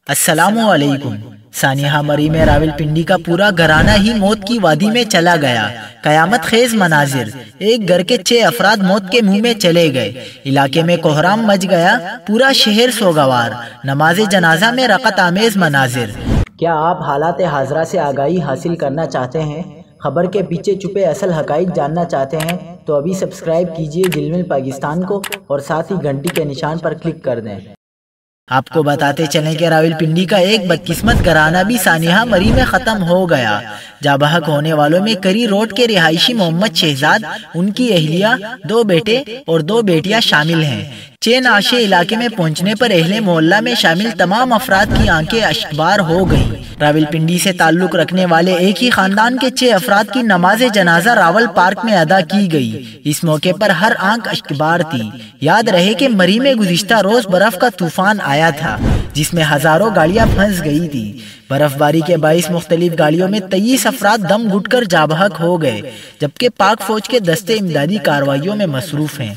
السلام علیکم۔ سانحہ مری میں راولپنڈی کا پورا گھرانہ ہی موت کی وادی میں چلا گیا۔ قیامت خیز مناظر، ایک گھر کے 6 افراد موت کے منہ میں چلے گئے۔ علاقے میں کوہرام مچ گیا، پورا شہر سوگوار۔ نماز جنازہ میں رقت آمیز مناظر۔ کیا آپ حالات حاضرہ سے آگاہی حاصل کرنا چاہتے ہیں؟ خبر کے پیچھے چھپے اصل حقائق جاننا چاہتے ہیں تو ابھی سبسکرائب کیجئے جلمل پاکستان کو اور ساتھ ہی گھنٹی کے نشان پر کلک کر دیں۔ آپ کو بتاتے چلیں کہ راولپنڈی کا ایک بدقسمت گھرانہ بھی سانحہ مری میں ختم ہو گیا۔ جاں بحق ہونے والوں میں کری روڈ کے رہائشی محمد شہزاد، ان کی اہلیہ، 2 بیٹے اور 2 بیٹیاں شامل ہیں۔ چین آشے علاقے میں پہنچنے پر اہل محلہ میں شامل تمام افراد کی آنکھیں اشکبار ہو گئیں۔ راولپنڈی سے تعلق رکھنے والے ایک ہی خاندان کے 6 افراد کی نماز جنازہ راول پارک میں ادا کی گئی۔ اس موقع پر ہر آنکھ اشکبار تھی۔ یاد رہے کہ مری میں گزشتہ روز برف کا طوفان آیا تھا جس میں ہزاروں گاڑیاں پھنس گئی تھی۔ برف باری کے باعث مختلف گاڑیوں میں 23 افراد دم گھٹ کر جاں بحق ہو گئے، جبکہ پاک فوج کے دستے امدادی کارروائیوں میں مصروف ہیں۔